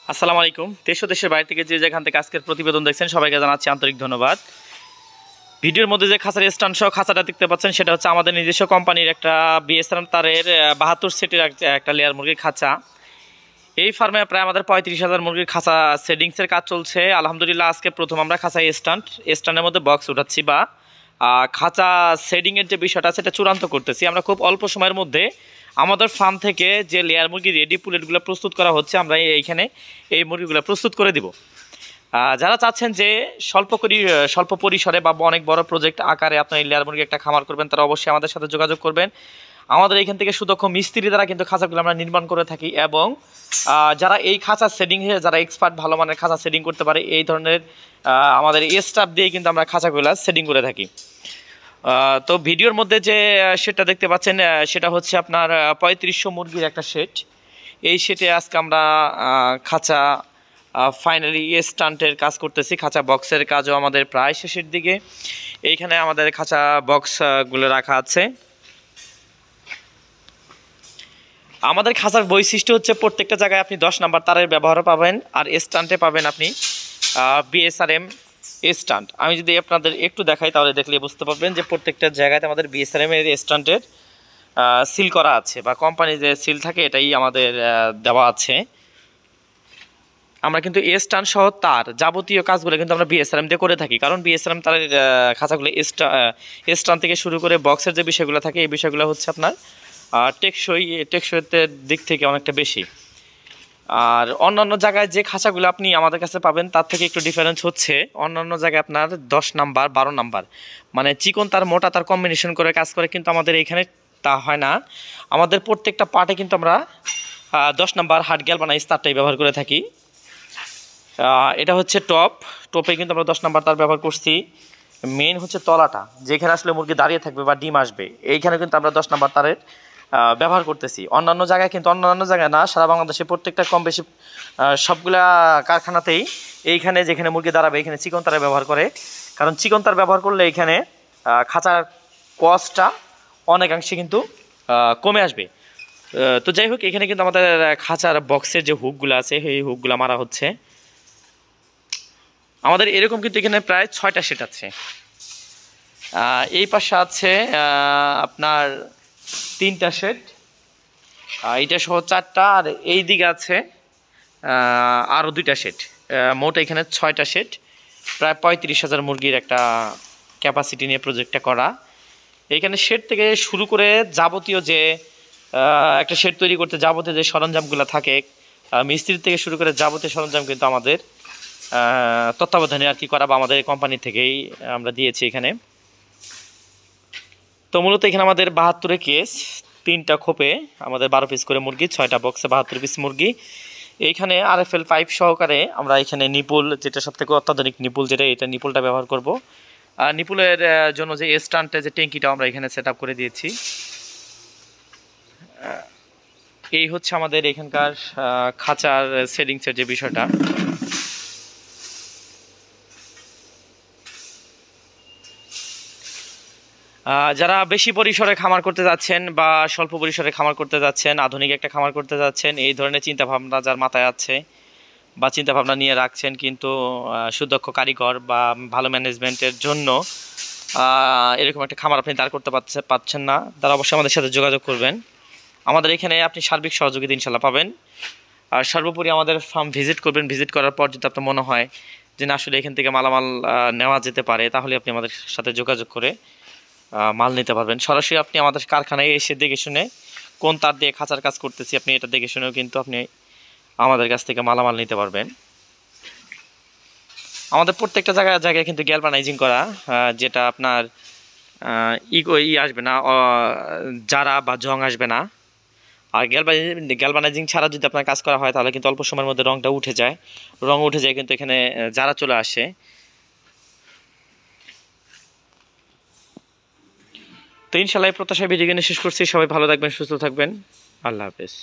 আসসালামু আলাইকুম। দেশ ও দেশের বাইরে থেকে যে যেখান থেকে আজকের প্রতিবেদন দেখছেন সবাইকে জানাচ্ছি আন্তরিক ধন্যবাদ। ভিডিওর মধ্যে যে খাঁচার স্ট্যান্ড সহ খাঁচাটা দেখতে পাচ্ছেন সেটা হচ্ছে আমাদের নিজস্ব কোম্পানির একটা বিএসআরএম তারের 72 সেটের একটা লেয়ার মুরগির খাঁচা। এই ফার্মে প্রায় আমাদের 35,000 মুরগির খাঁচা সেটিংসের কাজ চলছে। আলহামদুলিল্লাহ আজকে প্রথম আমরা খাঁচায় স্ট্যান্ডের মধ্যে বক্স উঠাচ্ছি বা খাঁচা সেটিংয়ের যে বিষয়টা সেটা চূড়ান্ত করতেছি। আমরা খুব অল্প সময়ের মধ্যে আমাদের ফার্ম থেকে যে লেয়ার মুরগি রেডি পুলেটগুলো প্রস্তুত করা হচ্ছে আমরা এইখানে এই মুরগিগুলো প্রস্তুত করে দিব। যারা চাচ্ছেন যে স্বল্প পরিসরে বা অনেক বড় প্রজেক্ট আকারে আপনার এই লেয়ার মুরগি একটা খামার করবেন, তারা অবশ্যই আমাদের সাথে যোগাযোগ করবেন। আমাদের এইখান থেকে সুদক্ষ মিস্ত্রি দ্বারা কিন্তু খাঁচাগুলো আমরা নির্মাণ করে থাকি এবং যারা এই খাঁচা সেটিংয়ে যারা এক্সপার্ট ভালো মানের খাঁচা সেটিং করতে পারে এই ধরনের আমাদের স্টাফ দিয়ে কিন্তু আমরা খাঁচাগুলো সেটিং করে থাকি। তো ভিডিওর মধ্যে যে সেটটা দেখতে পাচ্ছেন সেটা হচ্ছে আপনার 3500 মুরগির একটা সেট। এই সেটে আজকে আমরা খাঁচা ফাইনালি স্টান্টের কাজ করতেছি। খাঁচা বক্সের কাজও আমাদের প্রায় শেষের দিকে। এইখানে আমাদের খাঁচা বক্সগুলো রাখা আছে। আমাদের খাঁচার বৈশিষ্ট্য হচ্ছে প্রত্যেকটা জায়গায় আপনি 10 নাম্বার তারের ব্যবহারও পাবেন আর স্টান্টে পাবেন আপনি বিএসআরএম স্টান্ট। আমি যদি আপনাদের একটু দেখাই তাহলে দেখলে বুঝতে পারবেন যে প্রত্যেকটা জায়গাতে আমাদের বিএসআরএম এর স্টান্টের সিল করা আছে বা কোম্পানি যে সিল থাকে এটাই আমাদের দেওয়া আছে। আমরা কিন্তু স্টান্ট সহ তার যাবতীয় কাজগুলো কিন্তু আমরা বিএসআরএম দিয়ে করে থাকি, কারণ বিএসআরএম তারের খাঁচাগুলো স্টান্ট থেকে শুরু করে বক্সের যে বিষয়গুলো থাকে এই বিষয়গুলো হচ্ছে আপনার টেকসইয়ের দিক থেকে অনেকটা বেশি। আর অন্যান্য জায়গায় যে খাঁচাগুলো আপনি আমাদের কাছে পাবেন তার থেকে একটু ডিফারেন্স হচ্ছে অন্যান্য জায়গায় আপনার 10 নাম্বার 12 নাম্বার মানে চিকন তার মোটা তার কম্বিনেশন করে কাজ করে, কিন্তু আমাদের এইখানে তা হয় না। আমাদের প্রত্যেকটা পার্টে কিন্তু আমরা 10 নাম্বার হার্ড গ্যালভানাইজ তারটাই ব্যবহার করে থাকি। এটা হচ্ছে টপে কিন্তু আমরা 10 নাম্বার তার ব্যবহার করছি। মেন হচ্ছে তলাটা যেখানে আসলে মুরগি দাঁড়িয়ে থাকবে বা ডিম আসবে এইখানে কিন্তু আমরা 10 নাম্বার তারের ব্যবহার করতেছি। অন্যান্য জায়গায় কিন্তু অন্যান্য জায়গায় না, সারা বাংলাদেশে প্রত্যেকটা কম বেশি সবগুলা কারখানাতেই এইখানে যেখানে মুরগি দাঁড়াবে এখানে চিকন তারের ব্যবহার করে, কারণ চিকন তার ব্যবহার করলে এখানে খাঁচার কস্টটা অনেকাংশে কিন্তু কমে আসবে। তো যাই হোক, এখানে কিন্তু আমাদের খাঁচার বক্সের যে হুকগুলো আছে এই হুকগুলো মারা হচ্ছে। আমাদের এরকম কিন্তু এখানে প্রায় 6টা সেট আছে। এই পাশে আছে আপনার 3টা সেট, এইটা সহ 4টা, আর এই দিকে আছে আরও 2টা সেট। মোট এখানে 6টা সেট, প্রায় 35,000 মুরগির একটা ক্যাপাসিটি নিয়ে প্রজেক্টটা করা। এইখানে সেট থেকে শুরু করে যাবতীয় যে একটা সেট তৈরি করতে যাবতীয় যে সরঞ্জামগুলো থাকে মিস্ত্রি থেকে শুরু করে যাবতীয় সরঞ্জাম কিন্তু আমাদের তত্ত্বাবধানে আর কি করা বা আমাদের কোম্পানি থেকেই আমরা দিয়েছি এখানে। তো মূলত এখানে আমাদের 72 কেস, 3টা খোপে আমাদের 12 পিস করে মুরগি, 6টা বক্সে 72 পিস মুরগি। এইখানে আরএফএল পাইপ সহকারে আমরা এখানে নিপুল, যেটা সবথেকে অত্যাধুনিক নিপুল যেটা, এটা নিপুলটা ব্যবহার করব। আর নিপুলের জন্য যে স্ট্যান্ডে যে ট্যাঙ্কিটা আমরা এখানে সেট আপ করে দিয়েছি। এই হচ্ছে আমাদের এখানকার খাঁচার সেটিংসের যে বিষয়টা। যারা বেশি পরিসরে খামার করতে যাচ্ছেন বা স্বল্প পরিসরে খামার করতে যাচ্ছেন, আধুনিক একটা খামার করতে যাচ্ছেন, এই ধরনের চিন্তাভাবনা যার মাথায় আছে বা চিন্তাভাবনা নিয়ে রাখছেন, কিন্তু সুদক্ষ কারিগর বা ভালো ম্যানেজমেন্টের জন্য এরকম একটা খামার আপনি দাঁড় করতে পারছেন না, তারা অবশ্যই আমাদের সাথে যোগাযোগ করবেন। আমাদের এখানে আপনি সার্বিক সহযোগিতা ইনশাল্লাহ পাবেন। আর সর্বোপরি আমাদের ফার্ম ভিজিট করবেন। ভিজিট করার পর যদি আপনার মনে হয় যে না আসলে এখান থেকে মালামাল নেওয়া যেতে পারে, তাহলে আপনি আমাদের সাথে যোগাযোগ করে মাল নিতে পারবেন। সরাসরি আপনি আমাদের কারখানায় এসে দেখে শুনে কোন তার দিয়ে খাঁচার কাজ করতেছি আপনি এটা দেখে শুনেও কিন্তু আপনি আমাদের কাছ থেকে মালামাল নিতে পারবেন। আমাদের প্রত্যেকটা জায়গায় কিন্তু গ্যালভানাইজিং করা, যেটা আপনার আসবে না, জারা বা জং আসবে না। আর গ্যালভানাইজিং ছাড়া যদি আপনার কাজ করা হয় তাহলে কিন্তু অল্প সময়ের মধ্যে রংটা উঠে যায়, কিন্তু এখানে জারা চলে আসে। তো ইনশাআল্লাহ প্রত্যাশা ভিডিও শেষ করছি। সবাই ভালো থাকবেন, সুস্থ থাকবেন। আল্লাহ হাফেজ।